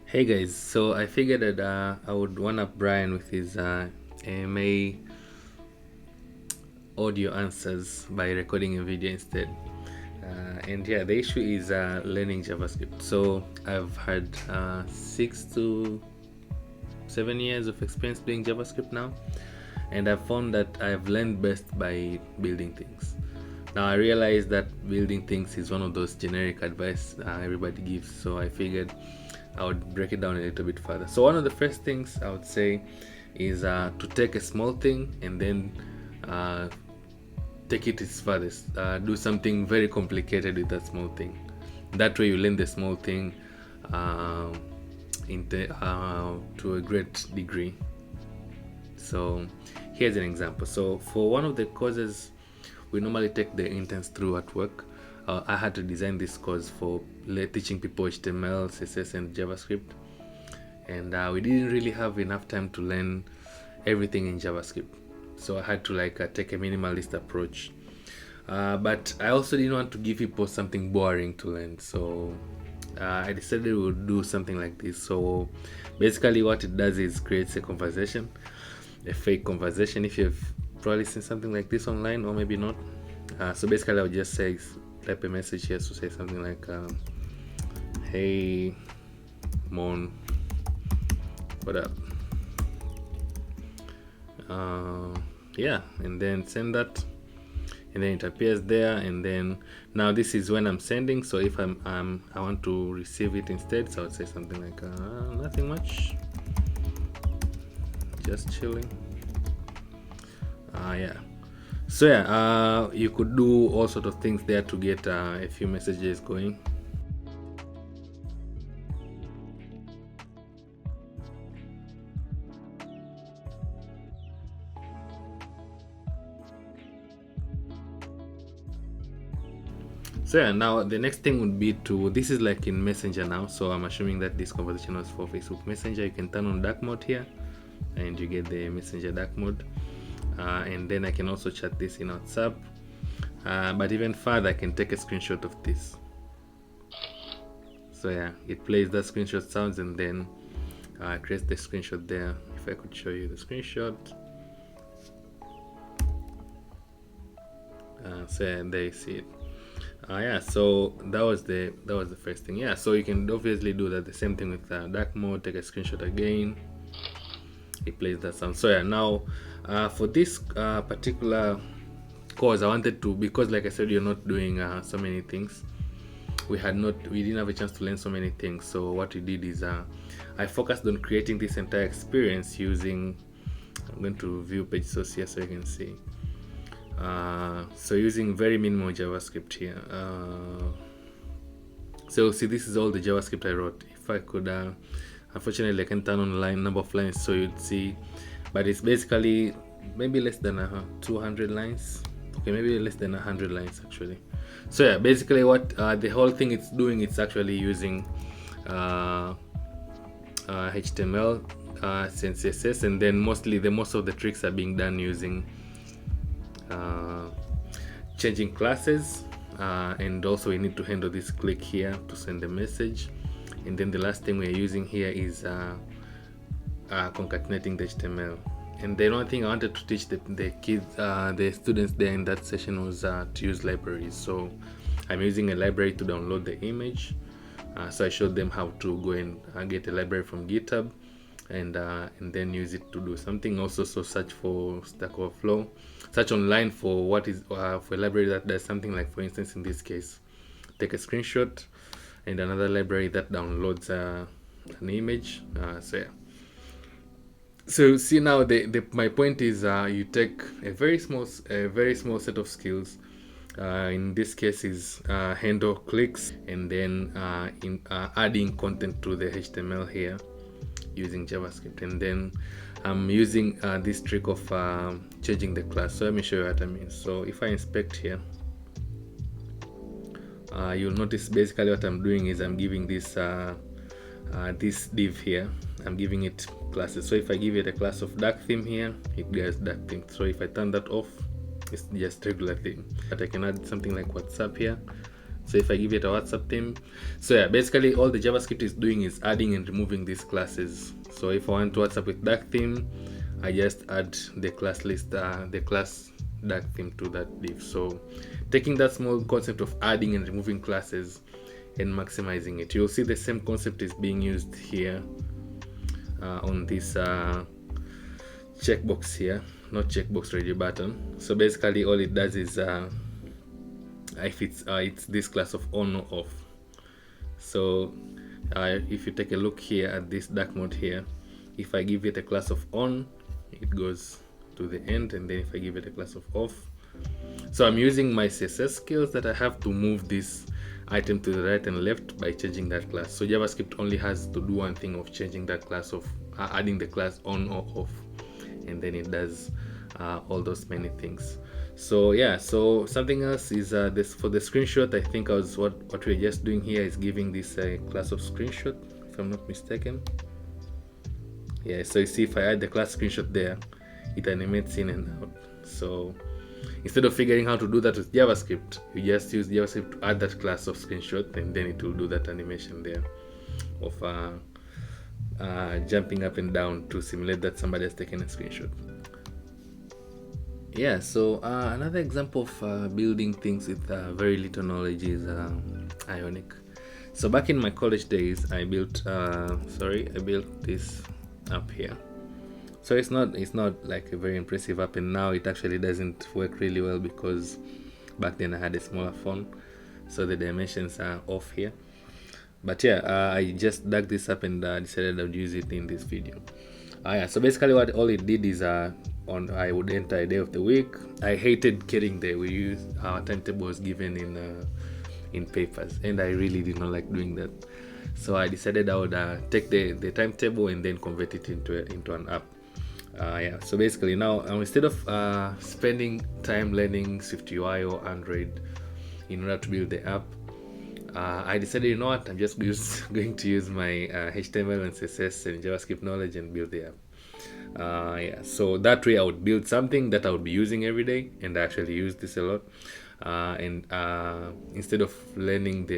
Hey guys, so I figured that I would one up Brian with his AMA audio answers by recording a video instead. And yeah, the issue is learning JavaScript. So I've had 6 to 7 years of experience doing JavaScript now, and I've found that I've learned best by building things. Now I realize that building things is one of those generic advice everybody gives, so I figured I would break it down a little bit further. So one of the first things I would say is to take a small thing and then take it its furthest. Do something very complicated with that small thing. That way you learn the small thing to a great degree. So here's an example. So for one of the courses we normally take the interns through at work, I had to design this course for teaching people HTML, CSS, and JavaScript, and we didn't really have enough time to learn everything in JavaScript, so I had to take a minimalist approach. But I also didn't want to give people something boring to learn, so I decided we would do something like this. So basically, what it does is creates a conversation, a fake conversation. If you've probably seen something like this online, or maybe not. So basically, I would just say, type a message here to say something like, "Hey, Mon, what up?" Yeah, and then send that, and then it appears there. And then now this is when I'm sending. So if I want to receive it instead, so I would say something like, "Nothing much, just chilling." Yeah. So yeah, you could do all sort of things there to get a few messages going. So yeah, now the next thing would be this is like in Messenger now, so I'm assuming that this conversation was for Facebook Messenger. You can turn on dark mode here and you get the Messenger dark mode. And then I can also chat this in WhatsApp, but even further I can take a screenshot of this. So yeah, it plays the screenshot sounds and then creates the screenshot there. If I could show you the screenshot. So yeah, there you see it. Yeah, so that was the first thing. Yeah, so you can obviously do that, the same thing with dark mode. Take a screenshot again, it plays that sound. So yeah, now for this particular course, I wanted to, because like I said, you're not doing so many things, we didn't have a chance to learn so many things. So what we did is I focused on creating this entire experience using, I'm going to view page source here so you can see. So using very minimal JavaScript here. So see, this is all the JavaScript I wrote. If I could, unfortunately I can turn on number of lines so you'd see, but it's basically maybe less than 200 lines. Okay, maybe less than 100 lines actually. So yeah, basically what the whole thing it's doing, it's actually using HTML, CSS, and then most of the tricks are being done using changing classes, and also we need to handle this click here to send the message. And then the last thing we're using here is concatenating the HTML. And the only thing I wanted to teach the kids, the students there in that session was to use libraries. So I'm using a library to download the image. So I showed them how to go and get a library from GitHub and then use it to do something. Also, so search for Stack Overflow, search online for what is for a library that does something, like for instance in this case, take a screenshot, and another library that downloads an image. So yeah. So see, now my point is you take a very small set of skills. In this case is handle clicks, and then adding content to the HTML here using JavaScript, and then I'm using this trick of changing the class. So let me show you what I mean. So if I inspect here, you'll notice basically what I'm doing is I'm giving this this div here, I'm giving it classes. So if I give it a class of dark theme here, it gets dark theme. So if I turn that off, it's just regular theme. But I can add something like WhatsApp here. So if I give it a WhatsApp theme, so yeah, basically all the JavaScript is doing is adding and removing these classes. So if I want to WhatsApp with dark theme, I just add the class list, the class dark theme to that div. So taking that small concept of adding and removing classes and maximizing it, you'll see the same concept is being used here on this checkbox here, not checkbox, ready button. So basically all it does is if it's this class of on or off. So if you take a look here at this dark mode here, if I give it a class of on, it goes to the end, and then if I give it a class of off, so I'm using my CSS skills that I have to move this item to the right and left by changing that class. So JavaScript only has to do one thing of changing that class of adding the class on or off, and then it does all those many things. So yeah, so something else is this for the screenshot. I think what we're just doing here is giving this class of screenshot, if I'm not mistaken. Yeah, so you see if I add the class screenshot there, it animates in and out. So instead of figuring how to do that with JavaScript, you just use JavaScript to add that class of screenshot, and then it will do that animation there of jumping up and down to simulate that somebody has taken a screenshot. Yeah, so another example of building things with very little knowledge is Ionic. So back in my college days, I built this app here. So it's not like a very impressive app, and now it actually doesn't work really well because back then I had a smaller phone, so the dimensions are off here. But yeah, I just dug this up and decided I would use it in this video. Yeah, so basically what all it did is I would enter a day of the week. I hated getting there. Our timetable was given in papers, and I really did not like doing that. So I decided I would take the timetable and then convert it into an app. Yeah, so basically now instead of spending time learning SwiftUI or Android in order to build the app, I decided, you know what, I'm just going to use my HTML and CSS and JavaScript knowledge and build the app. Yeah, so that way I would build something that I would be using every day, and I actually use this a lot. And instead of learning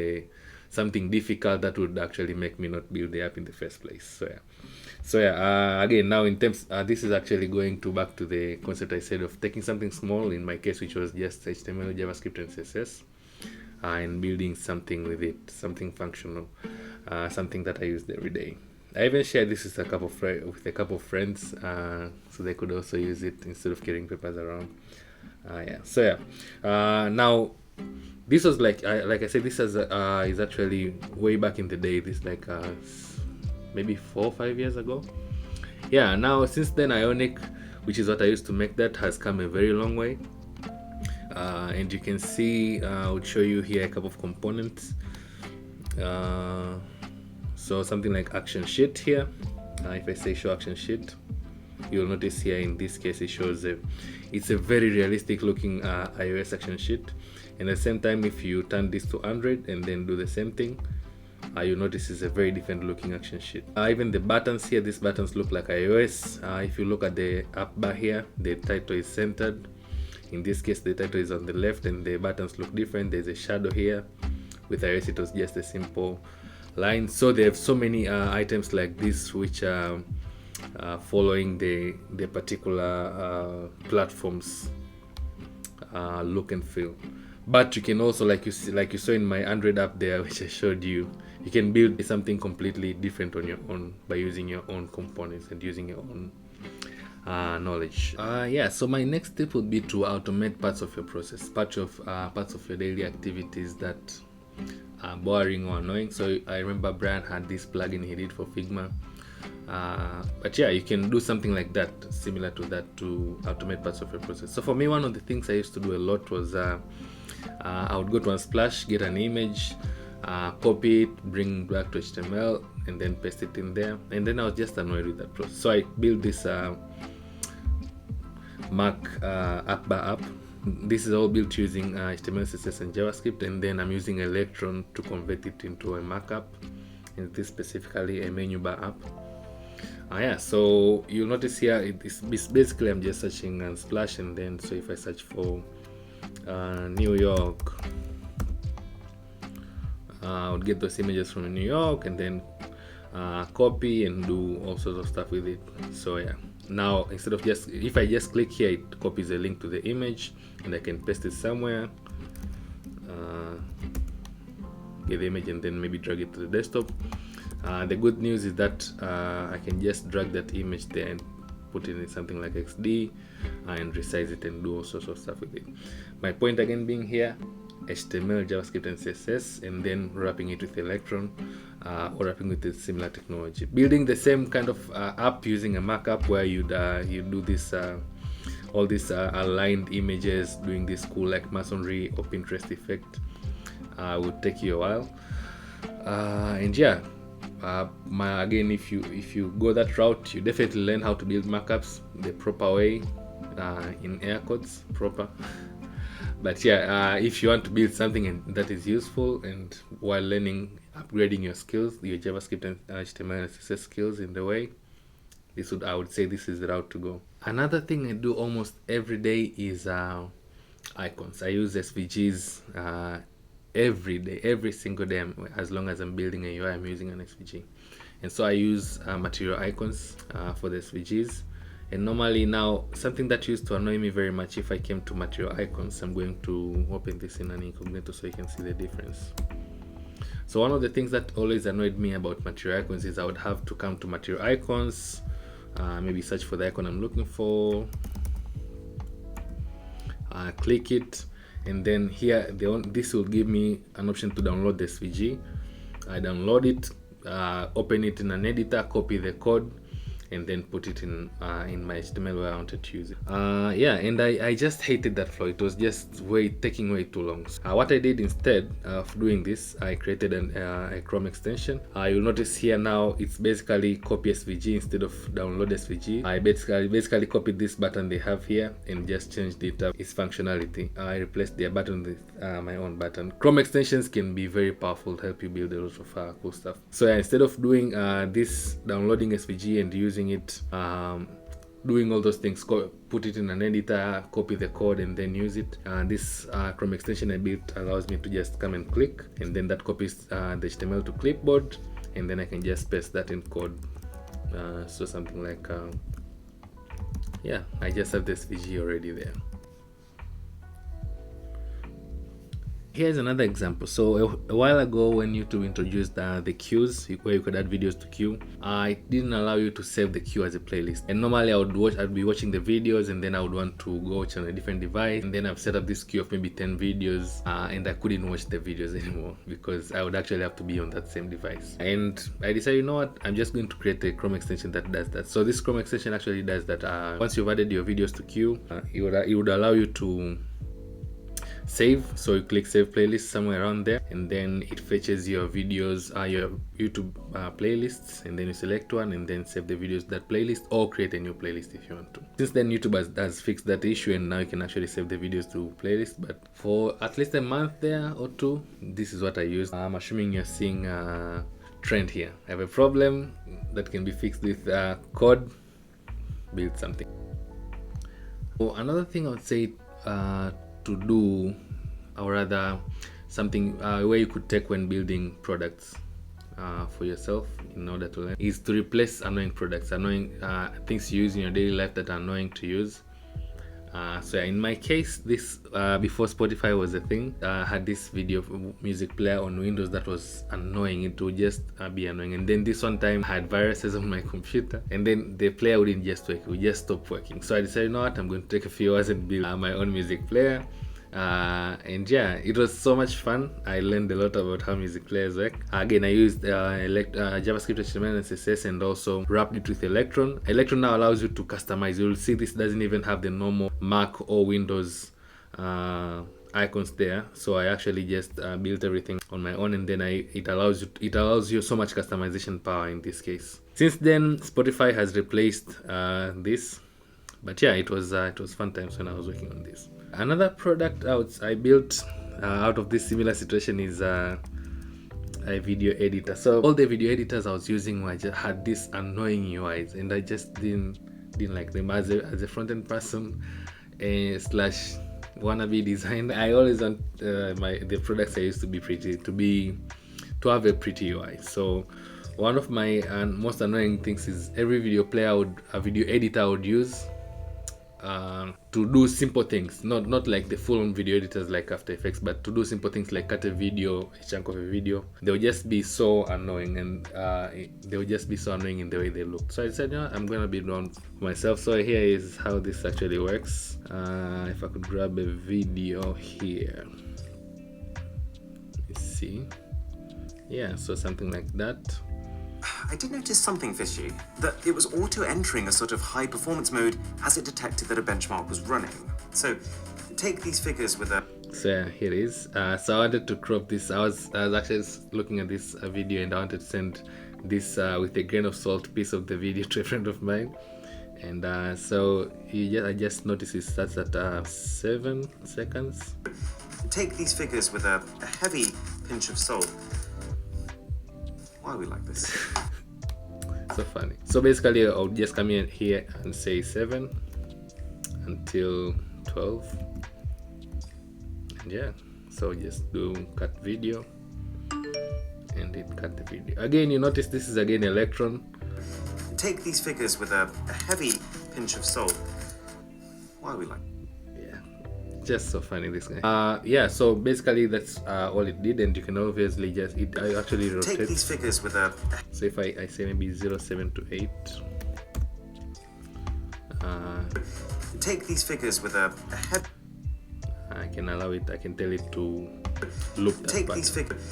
something difficult that would actually make me not build the app in the first place. So yeah, again, now in terms, this is actually going back to the concept I said of taking something small, in my case, which was just HTML, JavaScript, and CSS, and building something with it, something functional, something that I used every day. I even shared this with a couple of friends, so they could also use it instead of carrying papers around. Yeah. So yeah, now this was like I said, this is actually way back in the day. This like maybe 4 or 5 years ago. Yeah. Now since then, Ionic, which is what I used to make that, has come a very long way. And you can see, I would show you here a couple of components. So something like action sheet here. If I say show action sheet, you'll notice here in this case it shows it's a very realistic looking iOS action sheet. And at the same time, if you turn this to Android and then do the same thing, you notice it's a very different looking action sheet. Even the buttons here, these buttons look like iOS. If you look at the app bar here, the title is centered. In this case, the title is on the left and the buttons look different. There's a shadow here. With iOS, it was just a simple line. So they have so many items like this which are following the particular platform's look and feel. But you can also, like you saw in my Android app there, which I showed you, you can build something completely different on your own by using your own components and using your own knowledge. Yeah, so my next tip would be to automate parts of your process, parts of your daily activities that are boring or annoying. So I remember Brian had this plugin he did for Figma, but yeah, you can do something like that, similar to that, to automate parts of your process. So for me, one of the things I used to do a lot was I would go to Unsplash, get an image, copy it, bring back to HTML, and then paste it in there. And then I was just annoyed with that process. So I built this Mac app bar app. This is all built using HTML, CSS, and JavaScript, and then I'm using Electron to convert it into a Mac app, and this specifically a menu bar app. Yeah, so you'll notice here it's basically I'm just searching Unsplash, and then so if I search for New York, I would get those images from New York and then copy and do all sorts of stuff with it. So yeah, now instead of just, if I just click here, it copies a link to the image and I can paste it somewhere, get the image and then maybe drag it to the desktop. The good news is that I can just drag that image there and put it in something like XD and resize it and do all sorts of stuff with it. My point again being here, HTML, JavaScript and CSS, and then wrapping it with Electron or wrapping with a similar technology. Building the same kind of app using a markup where you do this all these aligned images, doing this cool like masonry or Pinterest effect would take you a while. And yeah, again, if you go that route, you definitely learn how to build markups the proper way, in air quotes, proper. But yeah, if you want to build something that is useful and while learning, upgrading your skills, your JavaScript and HTML and CSS skills in the way, I would say this is the route to go. Another thing I do almost every day is icons. I use SVGs every day, every single day. As long as I'm building a UI, I'm using an SVG, and so I use material icons for the SVGs. And normally now, something that used to annoy me very much, if I came to material icons, I'm going to open this in an incognito so you can see the difference. So one of the things that always annoyed me about material icons is I would have to come to material icons, maybe search for the icon I'm looking for, click it, and then here this will give me an option to download the SVG. I download it, open it in an editor, copy the code, and then put it in my HTML where I wanted to use it. Yeah, and I just hated that flow. It was just taking way too long. So, what I did instead of doing this, I created a Chrome extension. You'll notice here now it's basically copy SVG instead of download SVG. I basically copied this button they have here and just changed it up, its functionality. I replaced their button with my own button. Chrome extensions can be very powerful, help you build a lot of cool stuff. So yeah, instead of doing this downloading SVG and using it, doing all those things, put it in an editor, copy the code and then use it, this Chrome extension I built allows me to just come and click, and then that copies the HTML to clipboard, and then I can just paste that in code. So something like yeah, I just have the SVG already there. Here's another example. So a while ago, when YouTube introduced the queues, where you could add videos to queue, it didn't allow you to save the queue as a playlist. And normally I'd be watching the videos and then I would want to go watch on a different device, and then I've set up this queue of maybe 10 videos and I couldn't watch the videos anymore because I would actually have to be on that same device. And I decided, you know what, I'm just going to create a Chrome extension that does that. So this Chrome extension actually does that. Once you've added your videos to queue, it would allow you to save. So you click save playlist somewhere around there, and then it fetches your videos, your YouTube playlists, and then you select one and then save the videos to that playlist, or create a new playlist if you want to. Since then, YouTube has fixed that issue, and now you can actually save the videos to playlist. But for at least a month there or two, this is what I use. I'm assuming you're seeing a trend here. I have a problem that can be fixed with code. Build something. So another thing I would say to do, or rather something where you could take when building products for yourself in order to learn, is to replace annoying products, annoying things you use in your daily life that are annoying to use. So in my case, this before Spotify was a thing, I had this video music player on Windows that was annoying. It would just be annoying, and then this one time I had viruses on my computer, and then the player wouldn't just work, it would just stop working. So I decided, you know what, I'm going to take a few hours and build my own music player. And yeah, it was so much fun. I learned a lot about how music players work. Again, I used JavaScript, HTML and CSS, and also wrapped it with Electron. Electron now allows you to customize. You'll see this doesn't even have the normal Mac or Windows icons there. So I actually just built everything on my own, and then it allows you so much customization power in this case. Since then, Spotify has replaced this. But yeah, it was fun times when I was working on this. Another product I built out of this similar situation is a video editor. So all the video editors I was using had these annoying UIs, and I just didn't like them. As a front-end person slash wannabe designer, I always want the products I used to be to have a pretty UI. So one of my most annoying things is every video video editor I would use to do simple things, not like the full-on video editors like After Effects, but to do simple things like cut a chunk of a video. They'll just be so annoying, and they'll just be so annoying in the way they look. So I said, I'm gonna be doing for myself. So here is how this actually works. If I could grab a video here, let's see. Yeah, so something like that. I did notice something fishy, that it was auto-entering a sort of high-performance mode as it detected that a benchmark was running. So, take these figures with a... So yeah, here it is. So I wanted to crop this. I was actually looking at this video, and I wanted to send this with a grain of salt piece of the video to a friend of mine. And so I just noticed it starts at 7 seconds. Take these figures with a heavy pinch of salt. Why are we like this? So funny. So basically I'll just come in here and say 7 until 12, and yeah, so just do cut video, and it cut the video. Again, you notice this is again Electron. Take these figures with a heavy pinch of salt. Why are we like... Just so funny, this guy. Yeah, so basically that's all it did, and you can obviously I actually rotate. Take these figures with a... So if I say maybe 07 to 8. Take these figures with a I can allow it, I can tell it to loop that Take part. these figures.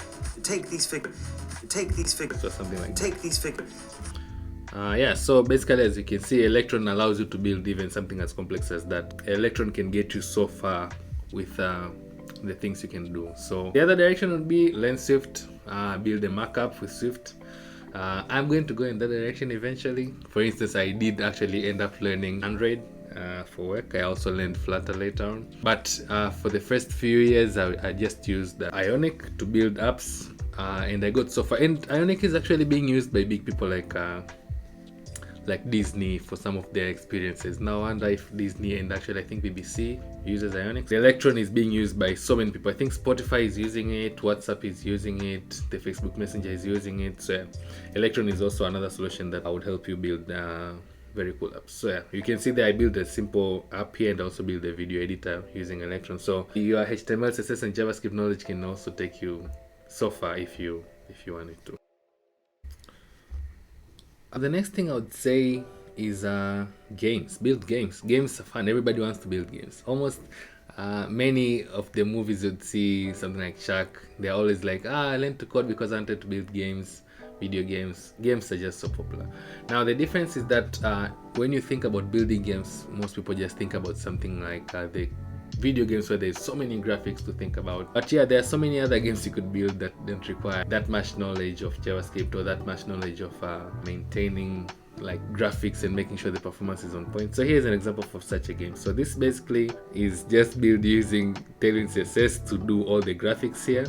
Take these figures. Take these figures. So something like Take these figures. yeah, so basically, as you can see, Electron allows you to build even something as complex as that. Electron can get you so far with the things you can do. So the other direction would be learn Swift, build a markup with Swift. I'm going to go in that direction eventually. For instance, I did actually end up learning Android for work. I also learned Flutter later on. But for the first few years, I just used the Ionic to build apps, and I got so far. And Ionic is actually being used by big people like Disney for some of their experiences. Now I wonder if Disney and actually I think BBC uses Ionic. The Electron is being used by so many people. I think Spotify is using it, WhatsApp is using it, the Facebook Messenger is using it. So yeah, Electron is also another solution that would help you build very cool apps. So yeah, you can see that I built a simple app here, and also build a video editor using Electron. So your HTML, CSS and JavaScript knowledge can also take you so far if you wanted to. The next thing I would say is games. Build games. Games are fun. Everybody wants to build games. Almost many of the movies you'd see, something like Shark, they're always like, I learned to code because I wanted to build games, video games. Games are just so popular. Now the difference is that when you think about building games, most people just think about something like the video games where there's so many graphics to think about. But yeah, there are so many other games you could build that don't require that much knowledge of JavaScript or that much knowledge of maintaining like graphics and making sure the performance is on point. So here's an example of such a game. So this basically is just built using Tailwind CSS to do all the graphics here.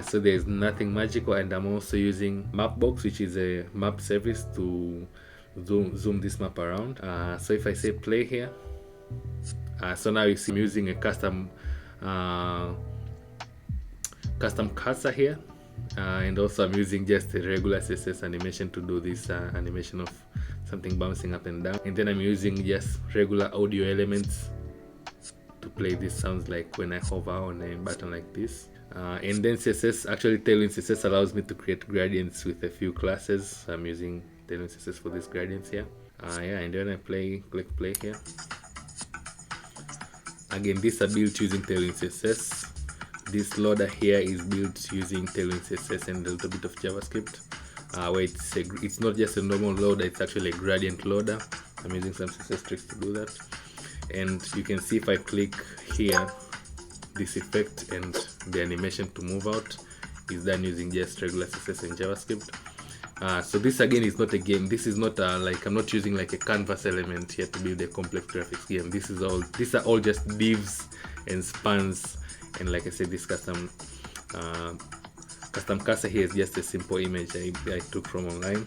So there's nothing magical, and I'm also using Mapbox, which is a map service to zoom this map around. So if I say play here, so now you see I'm using a custom cursor here, and also I'm using just a regular CSS animation to do this animation of something bouncing up and down, and then I'm using just regular audio elements to play this sounds like when I hover on a button like this. And then CSS, actually Tailwind CSS allows me to create gradients with a few classes. So I'm using Tailwind CSS for these gradients here. Yeah, and then I click play here. Again, these are built using Tailwind CSS. This loader here is built using Tailwind CSS and a little bit of JavaScript. Where it's not just a normal loader, it's actually a gradient loader. I'm using some CSS tricks to do that. And you can see if I click here, this effect and the animation to move out is done using just regular CSS and JavaScript. So this again is not a game. This is not like I'm not using like a canvas element here to build a complex graphics game. These are all just divs and spans, and like I said, this custom cursor here is just a simple image I took from online.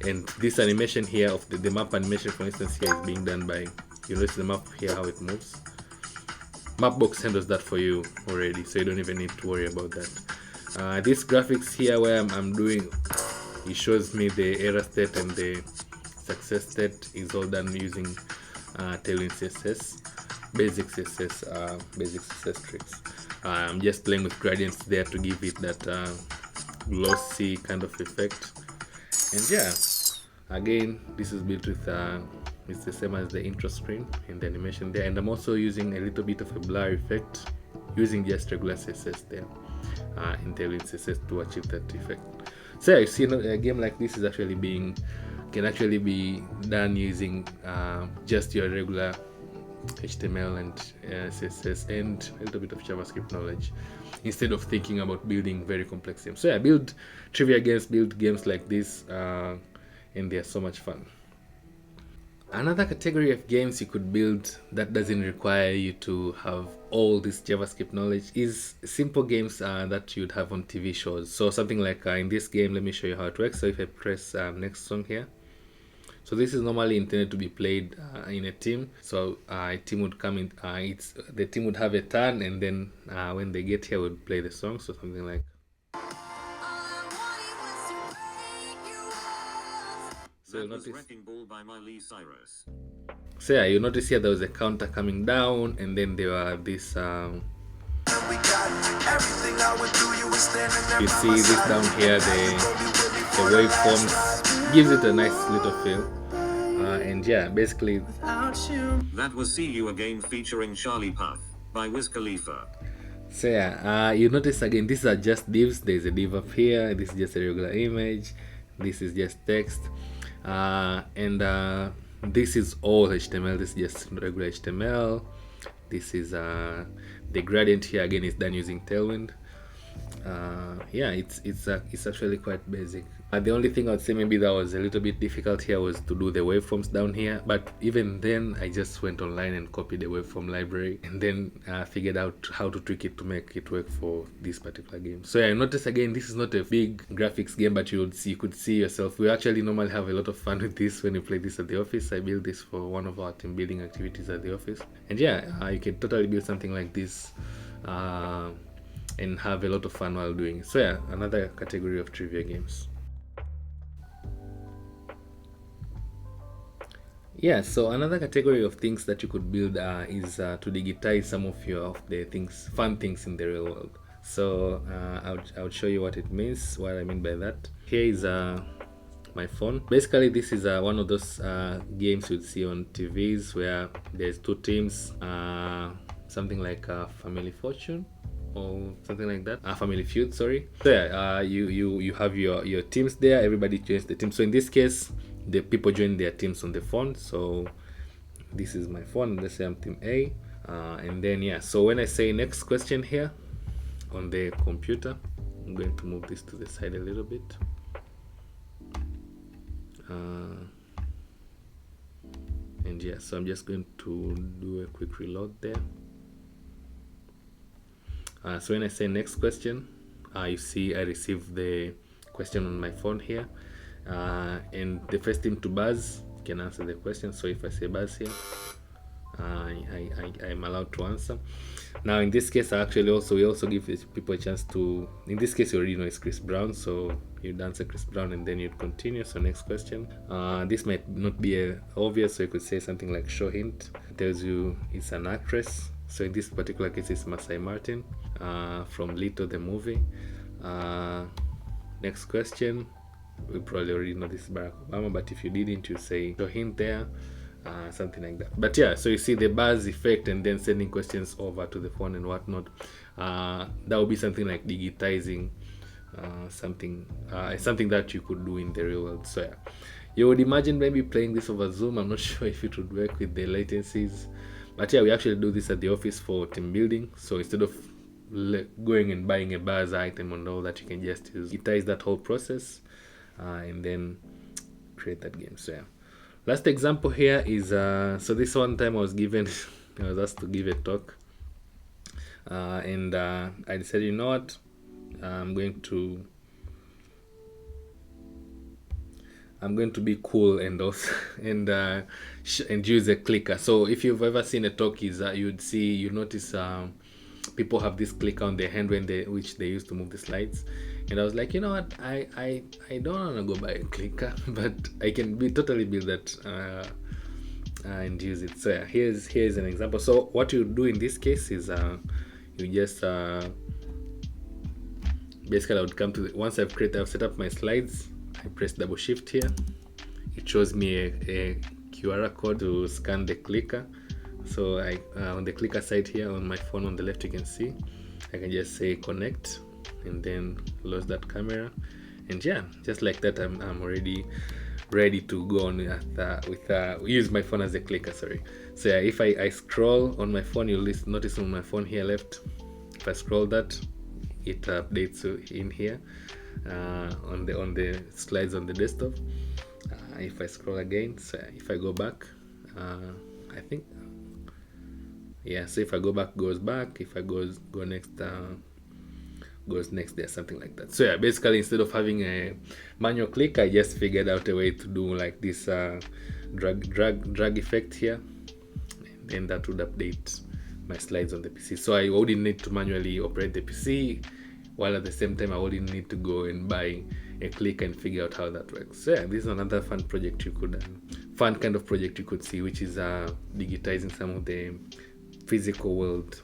And this animation here of the map animation, for instance, here is being done by, you notice the map here how it moves. Mapbox handles that for you already, so you don't even need to worry about that. This graphics here where I'm doing, it shows me the error state and the success state is all done using Tailwind CSS, basic CSS tricks. I'm just playing with gradients there to give it that glossy kind of effect. And yeah, again, this is built with it's the same as the intro screen and the animation there. And I'm also using a little bit of a blur effect using just regular CSS there in Tailwind CSS to achieve that effect. So yeah, you see, a game like this is actually can actually be done using just your regular HTML and CSS and a little bit of JavaScript knowledge, instead of thinking about building very complex games. So yeah, build trivia games, build games like this, and they're so much fun. Another category of games you could build that doesn't require you to have all this JavaScript knowledge is simple games that you'd have on TV shows. So something like in this game, let me show you how it works. So if I press next song here, so this is normally intended to be played in a team. So a team would come in, the team would have a turn, and then when they get here, would play the song. So something like. So you'll notice. Ball by Miley Cyrus. So yeah, you notice here there was a counter coming down, and then there were this. You see this down here, the waveforms gives it a nice little feel. And yeah, basically. That was See You Again featuring Charlie Puth by Wiz Khalifa. So yeah, you notice again, these are just divs. There's a div up here. This is just a regular image. This is just text. And this is all HTML. This is just regular HTML. This is the gradient here again is done using Tailwind. Yeah, it's actually quite basic. The only thing I would say maybe that was a little bit difficult here was to do the waveforms down here, but even then I just went online and copied the waveform library and then figured out how to tweak it to make it work for this particular game. So yeah, notice again, this is not a big graphics game, but you could see yourself. We actually normally have a lot of fun with this when you play this at the office. I built this for one of our team building activities at the office, and yeah, you can totally build something like this and have a lot of fun while doing it. So yeah, another category of trivia games. Yeah, so another category of things that you could build is to digitize some of the fun things in the real world. So I'll show you what it means, what I mean by that. Here is my phone. Basically, this is one of those games you'd see on TVs where there's two teams, something like Family Fortune or something like that. Family Feud, sorry. So yeah, you have your teams there. Everybody joins the team. So in this case, the people join their teams on the phone. So this is my phone. Let's say I'm team A, and then yeah. So when I say next question here on the computer, I'm going to move this to the side a little bit. And yeah, so I'm just going to do a quick reload there. So when I say next question, you see I received the question on my phone here, and the first team to buzz can answer the question. So if I say buzz here, I'm allowed to answer. Now in this case, we also give people a chance to. In this case, you already know it's Chris Brown, so you'd answer Chris Brown and then you'd continue. So next question. This might not be obvious, so you could say something like show hint. It tells you it's an actress. So in this particular case, it's Masai Martin from Lito the movie. Next question. We probably already know this is Barack Obama, but if you didn't, you say show hint there. Something like that. But yeah, so you see the buzz effect and then sending questions over to the phone and whatnot. That would be something like digitizing something that you could do in the real world. So yeah, you would imagine maybe playing this over Zoom. I'm not sure if it would work with the latencies, but yeah, we actually do this at the office for team building. So instead of going and buying a buzz item and all that, you can just digitize that whole process and then create that game. So yeah. Last example here is so this one time I was asked to give a talk, and I decided, you know what, I'm going to be cool and also and use a clicker. So if you've ever seen a talk, you notice people have this clicker on their hand which they use to move the slides, and I was like, you know what, I don't want to go buy a clicker, but I can totally build that and use it. So yeah, here's an example. So what you do in this case is you just basically I would come to once I've set up my slides, I press double shift here, it shows me a QR code to scan the clicker. So I on the clicker side here on my phone on the left, you can see I can just say connect and then close that camera, and yeah, just like that I'm already ready to go on with use my phone as a clicker. Sorry. So yeah, if I scroll on my phone, you'll notice on my phone here left, if I scroll that, it updates in here on the slides on the desktop. If I scroll again, so if I go back, I think yeah, so if I go back, goes back, if I go next, goes next there, something like that. So yeah, basically instead of having a manual click, I just figured out a way to do like this drag effect here, and that would update my slides on the PC. So I wouldn't need to manually operate the PC, while at the same time I wouldn't need to go and buy a click and figure out how that works. So yeah, this is another fun project you could fun kind of project you could see, which is digitizing some of the physical world